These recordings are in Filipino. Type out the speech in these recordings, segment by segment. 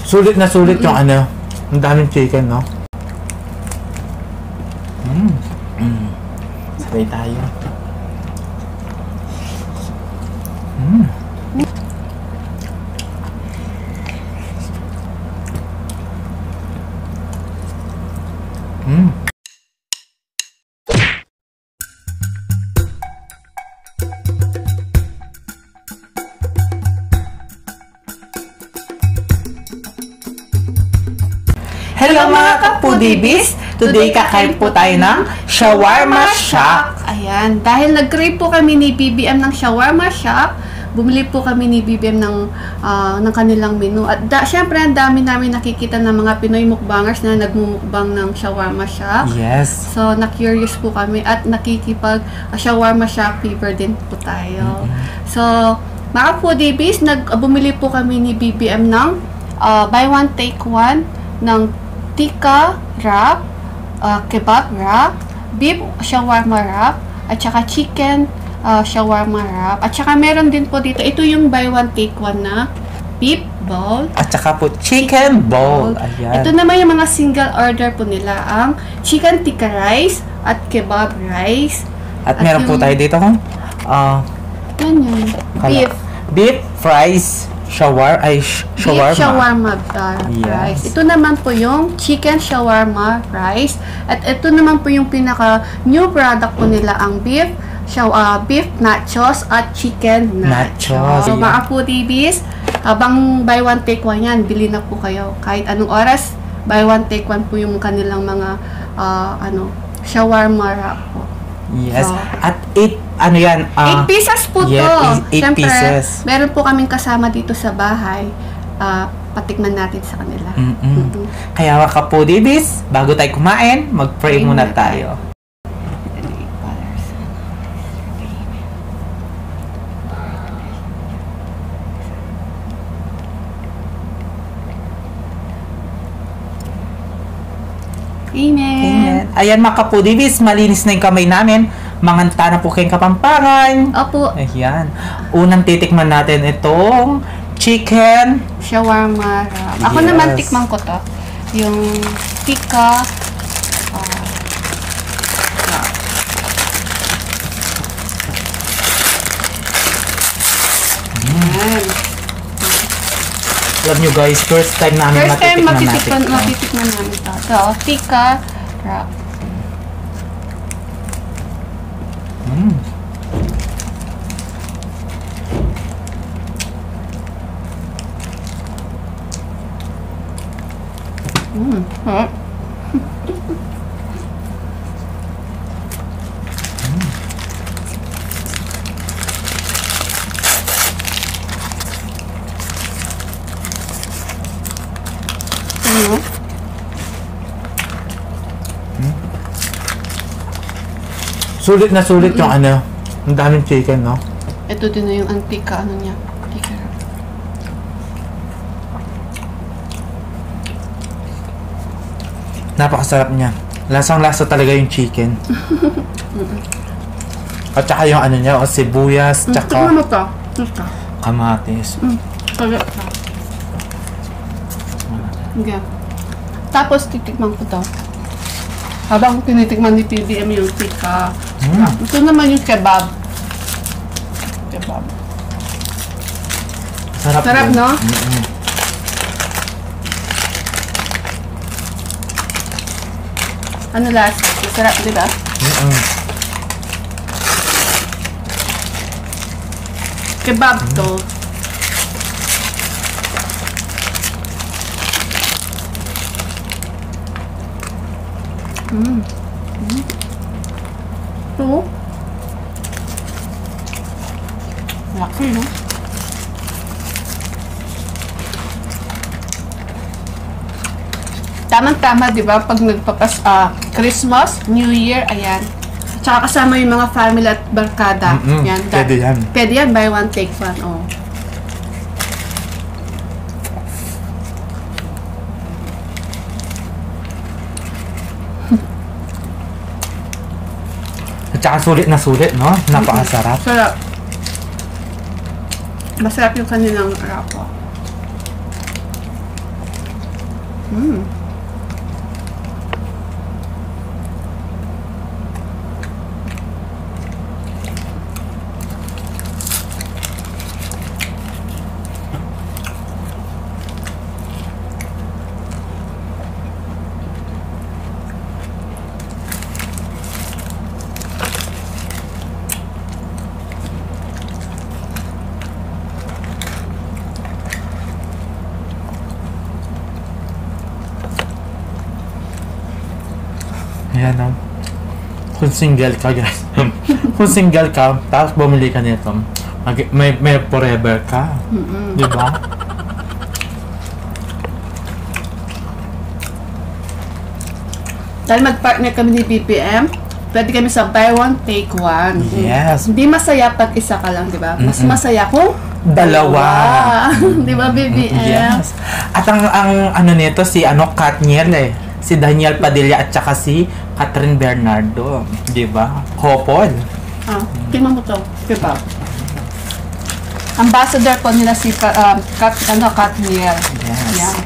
Sulit na sulit yung ano. Ang daming chicken, no? Sabay tayo. Hello mga kapudibis! Today kakain po tayo ng Shawarma Shack. Ayan, dahil nag-crave po kami ni BBM ng Shawarma Shack, bumili po kami ni BBM ng kanilang menu. At syempre, ang dami namin nakikita ng mga Pinoy mukbangers na nagmumukbang ng Shawarma Shack. Yes. So, na-curious po kami at nakikipag Shawarma Shack fever din po tayo. So, mga kapudibis, bumili po kami ni BBM ng buy one take one ng tikka wrap, kebab wrap, beef shawarma wrap, at saka chicken shawarma wrap. At saka meron din po dito, ito yung buy one take one na beef bowl. At saka po chicken bowl. Ayan. Ito naman yung mga single order po nila, ang chicken tikka rice at kebab rice. At meron po tayo dito kung beef fries shawarma beef shawarma rice. Yes. Ito naman po yung chicken shawarma rice. At ito naman po yung pinaka new product po nila, ang beef nachos at chicken nachos. So mga foodies, habang buy one take one yan, bili na po kayo. Kahit anong oras, buy one take one po yung kanilang mga shawarma wrap po. Yes. So, at 8 pieces po to. Yeah, 8 Siyempre, pieces. meron po kaming kasama dito sa bahay. Patikman natin sa kanila. Kaya mga kapudibis, bago tayo kumain, mag-pray muna tayo. Amen. Ayan mga kapudibis, malinis na yung kamay namin. Manganta na po kayong Kapampangan. Opo. Ayan. Unang titikman natin itong chicken Shawarma wrap. Ako naman tikman ko to. Yung tikka wrap. Ayan. Alam nyo guys, first time namin matitikman namin ito. So, tikka wrap. Sulit na sulit yung ano. Ang daming chicken, no? Ito din na yung antika niya. Tikka wrap. Napakasarap niya. Lasang-lasa talaga yung chicken. At saka yung ano niya, sibuyas, tsaka Tikman mo to. kamatis. Kaya ka. Okay. Tapos titikman ko to. Habang tinitikman ni PBM yung tikka. Ito naman yung kebab. Sarap, no? Ano last? Masarap, di ba? Kebab to. Ito. Laki, no? Tamang-tama, di ba? Pag Christmas, New Year, ayan. Tsaka kasama yung mga family at barkada. Yan, pwede yan. Pwede yan, buy one, take one. Oh. At saka sulit na sulit, no? Napakasarap. Sarap. Masarap yung kanilang rapo. Mm. Ayan o. Kung single ka, guys. Kung single ka, tapos bumili ka nito, may forever ka. Di ba? Dahil mag-partner kami ni BBM, pwede kami sa buy one, take one. Yes. Hindi masaya pag isa ka lang, di ba? Mas masaya kung Dalawa. Di ba, BBM? Yes. At ang ano nito, si Katniel eh. Si Daniel Padilla at saka si Catherine Bernardo. Di ba? Couple. Tingnan mo to. Diba? Ambassador po nila si Katniel. Yes. Yan.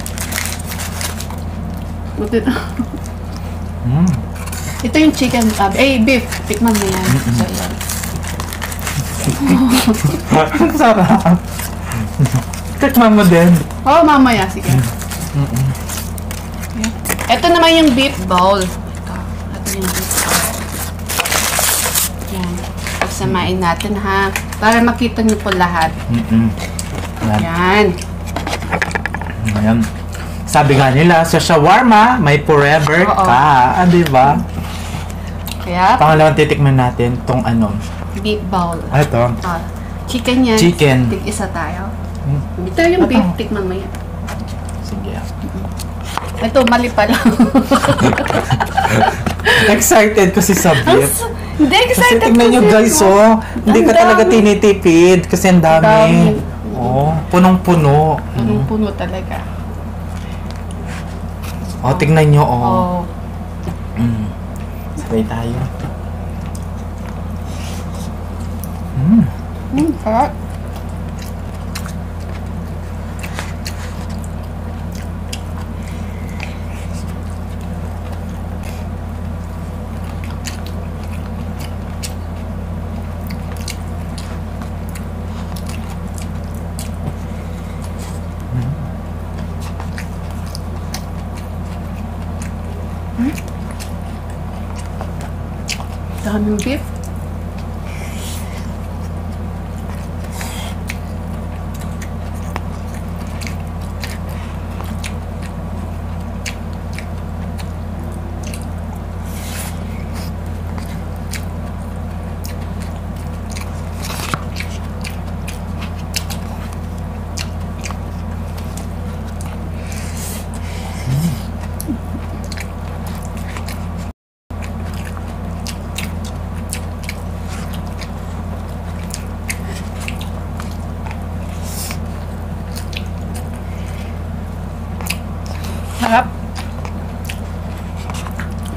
Ito yung chicken, beef. Tikman mo yan. So, yan. Ang sarap. Tikman mo din. Oh, mamaya. Sige. Ito naman yung beef bowl. Ito yung beef bowl. Yan. Pagsamain natin ha. Para makita niyo po lahat. Yan. Ayan. Sabi nga nila, sa shawarma, may forever ka. Di ba? Kaya, Pangalawang titikman natin tong beef bowl. Ito. Chicken yan. Chicken. Tig-isa tayo. Ito yung beef. Tikman mo yan. Sige. Ito, mali pa lang. Excited kasi sa beef. Hindi, Kasi excited tingnan nyo kasi guys, ako. hindi ka Ang talaga dami. tinitipid kasi ang dami. Dami. Oh, punong-puno. Punong-puno talaga. Oh, tingnan nyo, Oh. Sabay tayo. Sarap. Daming beef. Sarap.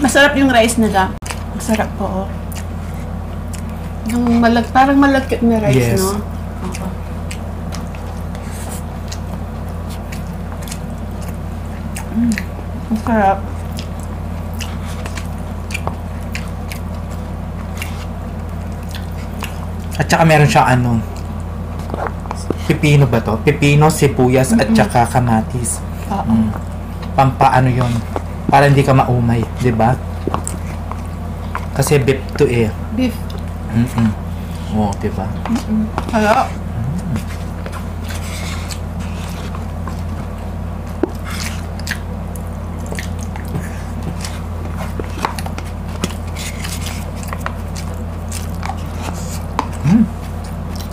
Masarap yung rice nila. Masarap po. Yung parang malagkit na rice, Yes. no? Oo. Masarap. At saka meron siya pipino ba to? Pipino, sibuyas, at saka kamatis. Oo. Pampaano yun? Para hindi ka maumay, di ba? Kasi beef to eh. Beef. Oo, di ba? Sarap.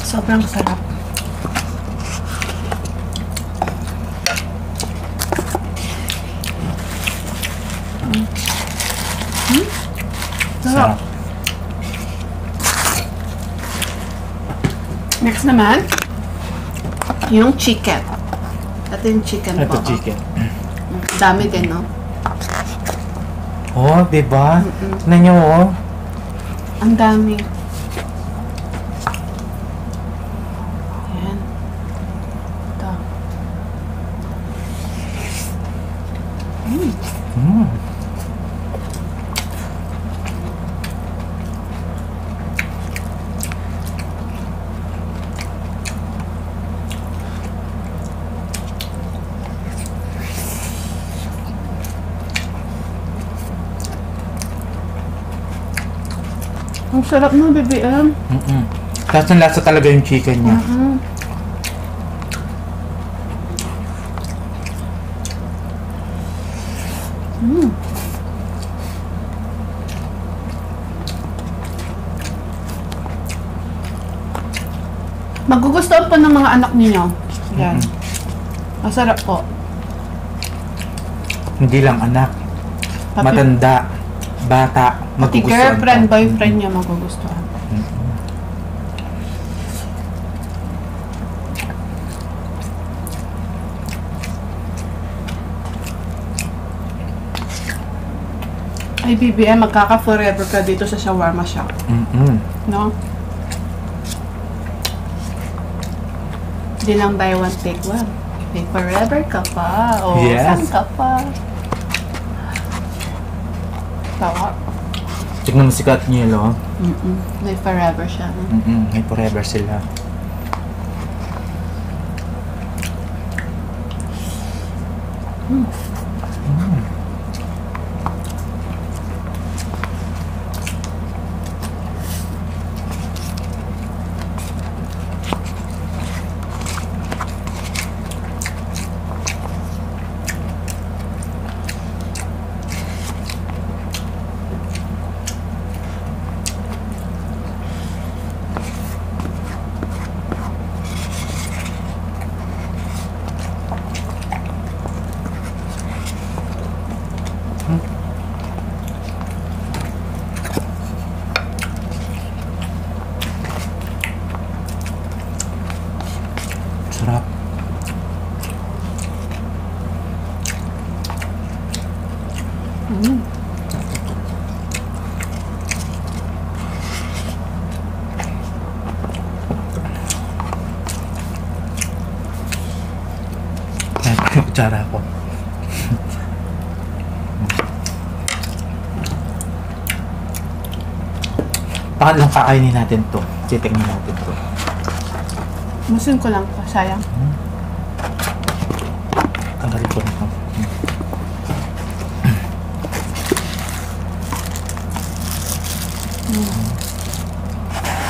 Sobrang sarap. Sarap. Next naman, yung chicken. Ito yung chicken Ito po. chicken. Dami din, no? Oh, di ba? Tignan nyo, oh. Ang dami. Ayan. Ito. Mm. Ang sarap ng BBM. Tapos ang lasa talaga yung chicken niya. Magugustuhan po ng mga anak ninyo. Yan. Masarap po. Hindi lang anak. Matanda. Bata. Pati Magugustuhan girlfriend, pa. boyfriend niya magugustuhan. Ay, BBM, magkaka-forever ka dito sa shawarma shop. No? Hindi lang buy one, take one. May forever ka pa. O, Yes. saan ka pa? Tawa. Tignan mo si Katniel, oh. May forever siya. No? May forever sila. Sarap. Ayan, kutsara ko. Pangatlong kakainin natin to. Titignan natin to. Musin ko lang po, sayang. Tanggalin ko na to.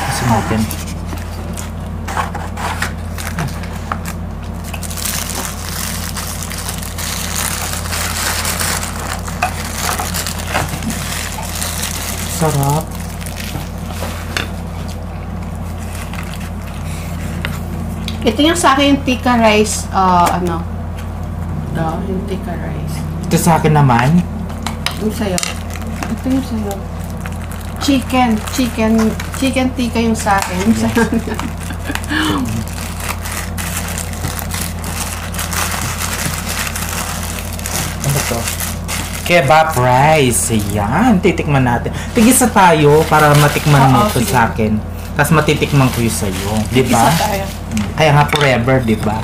Kasi natin. Sarap. Ito yung sa akin yung tikka rice, yung tikka rice. Ito sa akin naman. Yung sa'yo. Ito yung sa'yo. Chicken tikka yung sa akin. Yung sa'yo. Ano to? Kebab rice. Ayan. Titikman natin. Tigisa tayo para matikman mo Oo, to sige. sa akin. Tapos matitikman ko yung sa'yo. Diba? Isa tayo. Kaya nga forever, diba?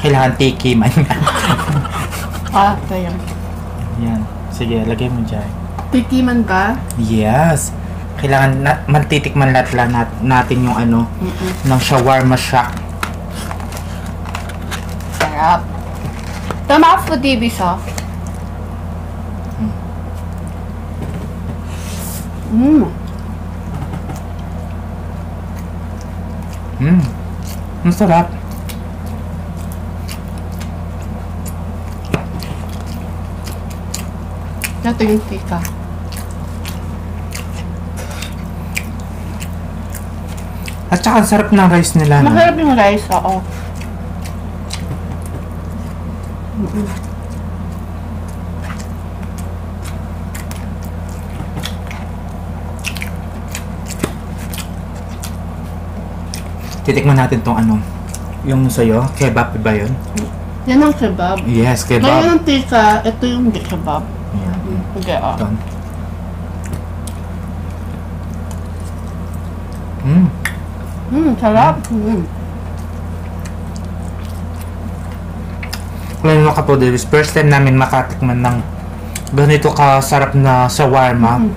Kailangan tikiman nga. Ito yun. Yan. Sige, lagay mo dyan. Tikiman ba? Yes. Kailangan matitikman lahat natin yung ng shawarma shop. Sarap. Tama po, Dibis, oh. Ang sarap. Ito yung tikka. At saka ang sarap ng rice nila. No? Masarap yung rice, oo. Titikman natin tong yung sa'yo. Kebab ba yun? Yan ang kebab. Yes, Ngayon kebab. ang tikka, ito yung hindi kebab. Yan. Okay, oh. Ito. Sarap. Ngayon mga kapodelis, first time namin makatikman ng ganito kasarap na shawarma.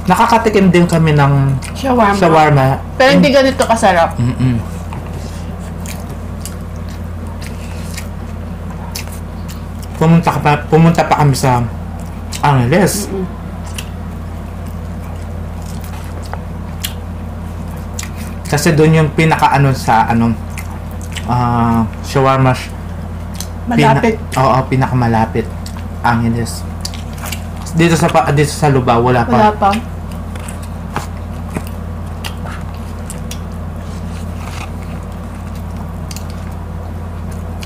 Nakakatikim din kami ng shawarma. Pero hindi ganito kasarap. Pumunta pa kami sa Angeles. Kasi doon yung pinaka-ano sa shawarma. Malapit. Oo, pinakamalapit. Angeles. Dito sa Lubao, wala pa. Wala pa.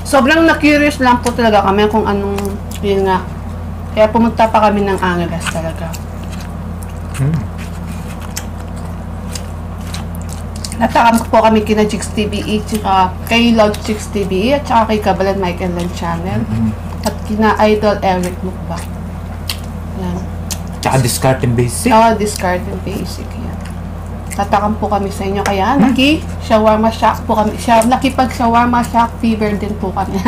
Sobrang na-curious lang po talaga kami kung anong, yun nga. Kaya pumunta pa kami ng Angeles talaga. Natakam po kami kina Chicks TVE, tsaka kay Lord Chicks TVE, at tsaka kay Kabalan Michael Land Channel. At kina Idol Eric Mukbang. Yan. Tsaka Discarding Basic. Oo, Discarding Basic. Yan. Tatakam po kami sa inyo. Kaya, shawarma shock po kami. Nakipag-shawarma shock fever din po kami.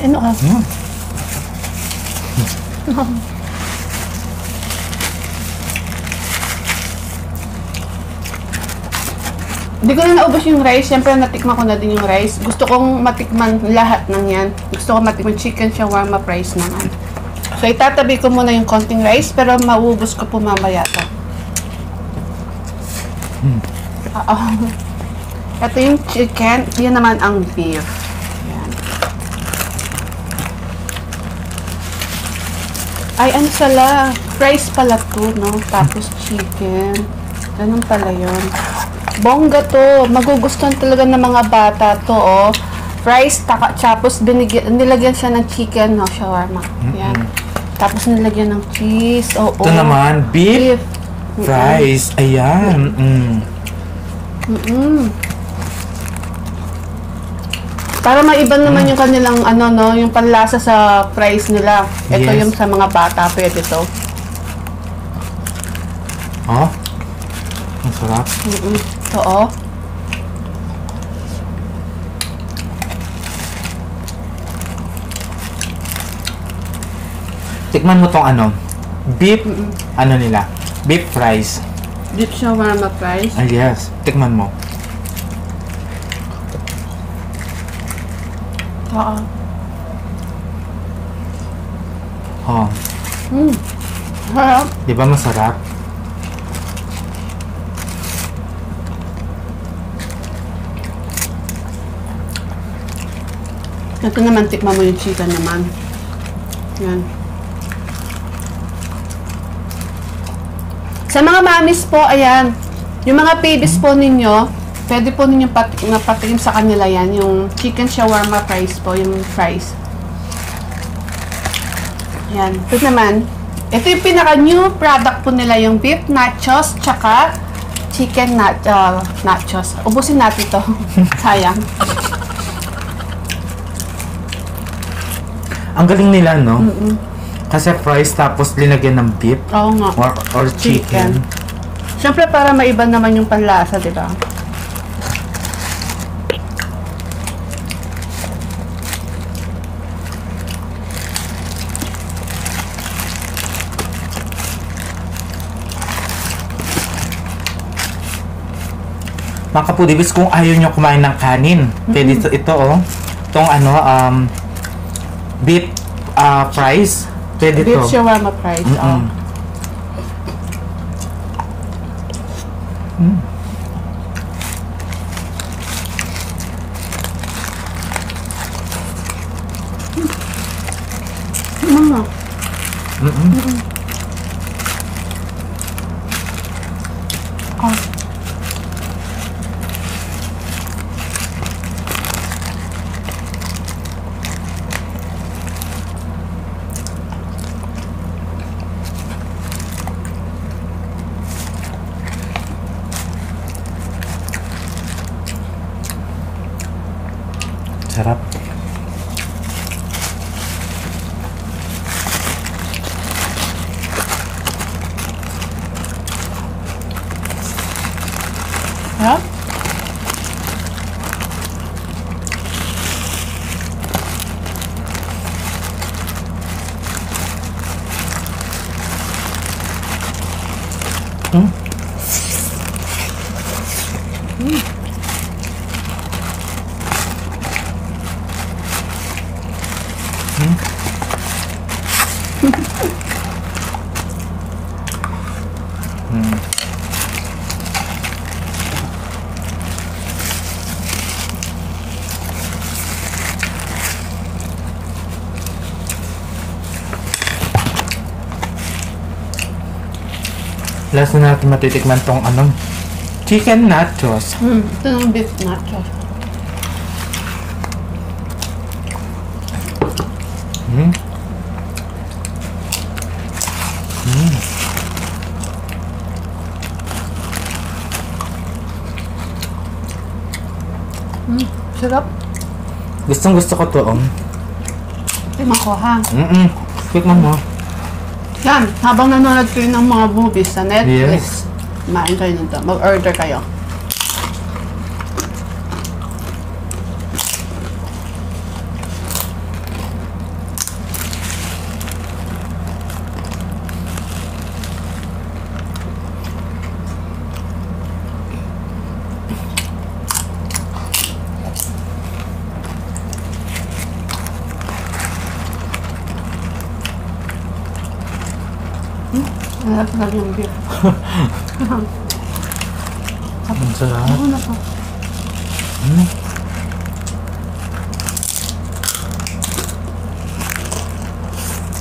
Ano ka? Hindi ko na naubos yung rice. Siyempre, natikman ko na din yung rice. Gusto kong matikman lahat ng yan. Gusto kong matikman chicken shawarma fries naman. So, itatabi ko muna yung konting rice, pero mauubos ko po mamaya to. Ito yung chicken. Yan naman ang beef. Ay, ano sala? Fries pala to, no? Tapos chicken. Ganun pala yun. Bongga to. Magugustuhan talaga ng mga bata to, oh. Fries, tapos nilagyan siya ng chicken, no? Shawarma. Yan. Tapos nilagyan ng cheese. Oh, ito naman, beef. Fries. Ayan. Para maiba naman yung kanilang yung panlasa sa fries nila. Ito yung sa mga bata, pwede to. Oh? Ang sarap. Ito, oh. Tikman mo tong beef, nila, beef fries. Beef shawarma fries? Yes. Tikman mo. Oo. Oh. Harap. Di ba masarap? Ito naman, tikman mo yung chicken naman. Yan. Sa mga mamis po, ayan. Yung mga babies po ninyo, pwede po ninyong patikim sa kanila yan. Yung chicken shawarma fries po, yung fries. Yan. Ito naman, ito yung pinaka-new product po nila, yung beef nachos, tsaka chicken nachos. Ubusin natin to. Sayang. Ang galing nila, no? Kasi fries tapos linagyan ng beef. Oo nga. Or chicken. Siyempre para maiba naman yung panlasa, di ba? Mga kapudibis, kung ayaw nyo kumain ng kanin, pwede ito, oh. Itong ano, beef fries. Pwede Beef to. shawarma fries. Mm-mm. Mm. Mama. Mm-mm. Oh. Sarap. Sarap? Mm. Mm. Last na natin matitikman tong anong chicken nachos. Ito ng beef nachos. Mm. Mm. Sarap. Gustong gusto ko to. Tingnan ko ha. Tikman mo. Yan, habang nanonood kayo ng mga movies sa Yes. Netflix, kumain kayo nito. Mag-order kayo. Sarap na yung beef. Ang sarap. Ano na to? Mm.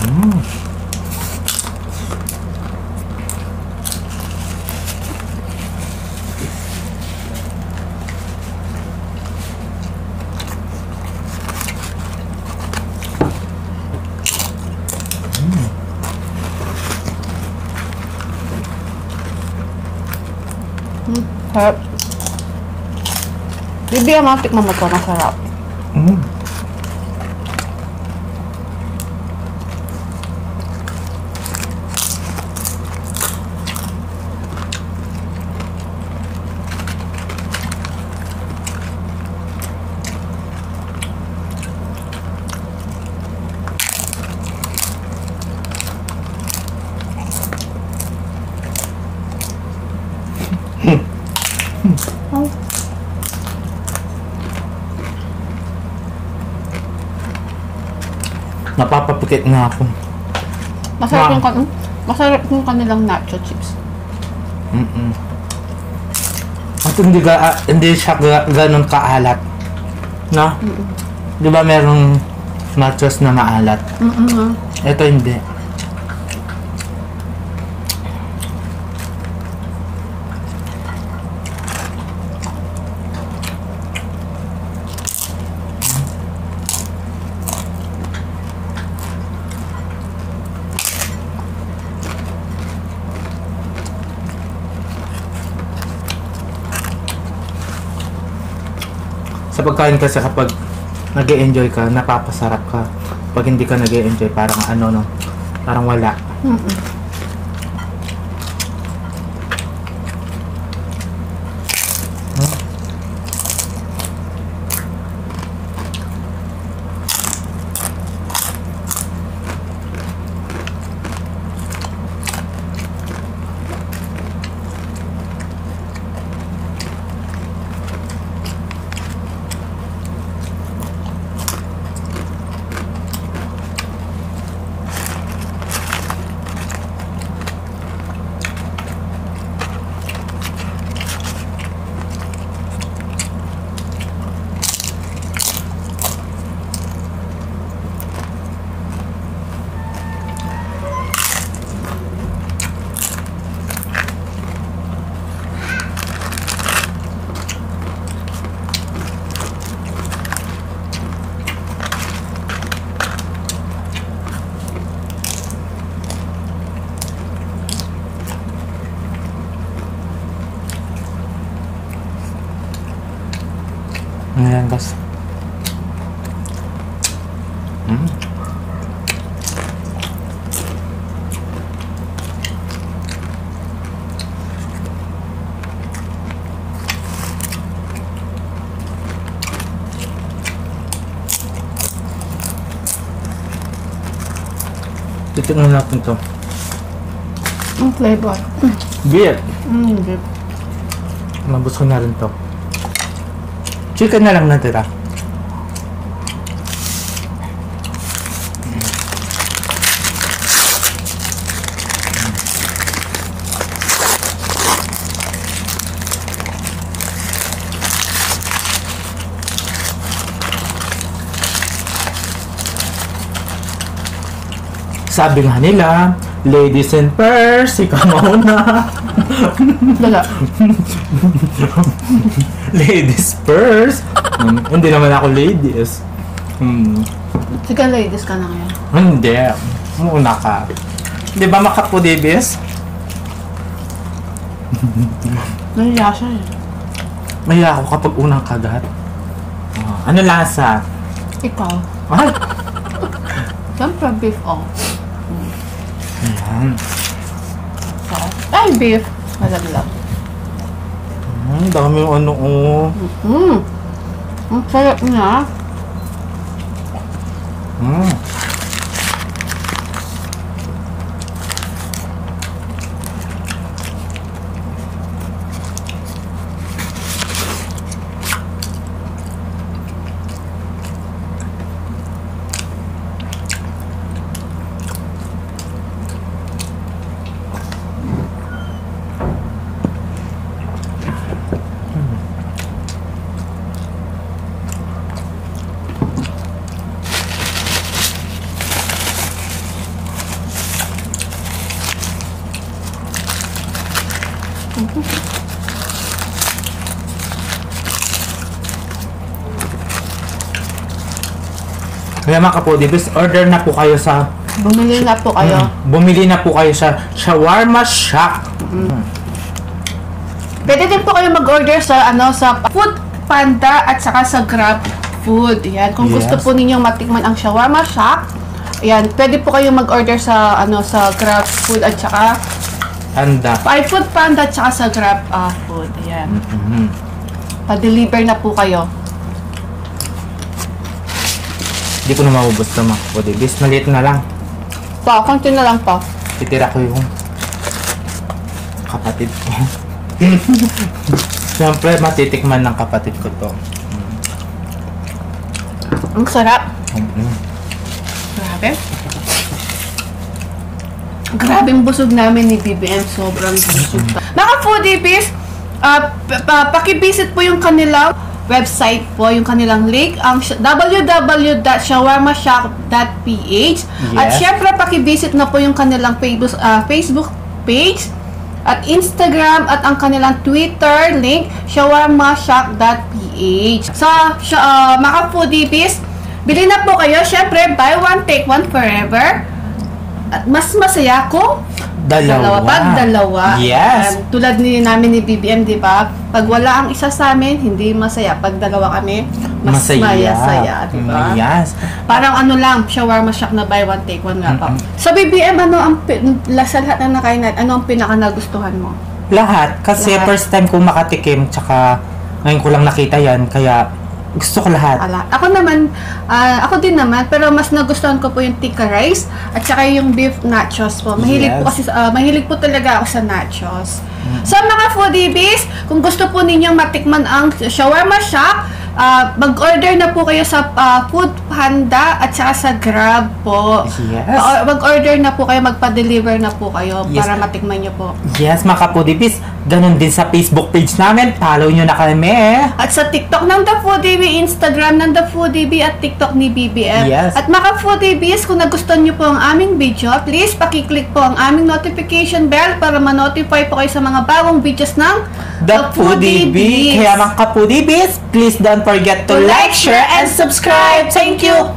Mm. Sarap. Bibigyan mo, tikman mo to. Masarap. Mm. Oh. Napapapikit na ako. Masarap yung masarap yung kanilang nacho chips. At hindi siya ganun kaalat. No? Di ba merong nachos na maalat? Ito hindi. Sa pagkain kasi kapag nag-e-enjoy ka, napapasarap ka. Pag hindi ka nag-e-enjoy, parang ano no, parang wala. Ayan, guys. Titignan natin to. Ang flavor. Beef. Beef. Mabos ko na rin to. Chicken na lang natira. Sabi nga nila, ladies and first, ikaw mauna. Dala. Ladies first. Hindi naman ako ladies. Sige, ladies ka na ngayon. Hindi. Muna ka. Di ba makapudibis? Nahiya siya eh. Mahiya ako kapag unang kagat. Ano lasa? Ikaw. Ay! Siyempre, beef all. Ayan. So, ay, beef. Malaglag. Dami yung ano Ang sarap niya. Kaya mga kapodibis, order na po kayo sa... Bumili na po kayo. Bumili na po kayo sa Shawarma Shack. Pwede din po kayo mag-order sa sa Food Panda at saka sa Grab Food. Yan. Kung gusto po ninyong matikman ang Shawarma Shack, yan, pwede po kayo mag-order sa sa Grab Food at saka Panda. Food Panda at saka sa Grab Food. Yan. Pa-deliver na po kayo. Hindi ko na maubos ito mga kapodibis. Maliit na lang. Pa, konti na lang pa. Titira ko yung kapatid ko. Siyempre, matitikman ng kapatid ko to. Ang sarap. Grabe. Grabe ang busog namin ni BBM. Sobrang busog. Mga foodies, paki-visit po yung kanilang website po, yung kanilang link, ang www.shawarmashack.ph. At syempre, paki-visit na po yung kanilang Facebook page at Instagram at ang kanilang Twitter link, shawarmashack.ph. So, mga foodies, bili na po kayo. Syempre, buy one, take one forever. At mas masaya ko dalawa. Yes. Tulad namin ni BBM, di ba? Pag wala ang isa sa amin, hindi masaya. Pag dalawa kami, mas masaya, di ba? Yes. Parang lang, Shawarma Shack na buy one, take one nga pa. Sa BBM, sa lahat na nakain natin, ano ang pinaka nagustuhan mo? Lahat. Kasi first time ko makatikim, tsaka ngayon ko lang nakita yan, kaya gusto ko lahat. Ako din naman, pero mas nagustuhan ko po yung tikka rice at saka yung beef nachos po. Mahilig po kasi mahilig po talaga ako sa nachos. So mga foodies, kung gusto po ninyong matikman ang Shawarma Shack, mag-order na po kayo sa Food Panda at saka sa Grab po. Yes. Mag-order na po kayo, magpa-deliver na po kayo para matikman nyo po. Yes, mga foodies, ganun din sa Facebook page namin. Follow nyo na kami. At sa TikTok ng The Foodie, Instagram ng The Foodie at TikTok ni BBM. Yes. At mga foodies, kung nagustuhan nyo po ang aming video, please pakiclick po ang aming notification bell para ma-notify po kayo sa mga bagong videos ng The Foodie. Kaya mga foodies, please don't forget to like, share, and subscribe. Thank you!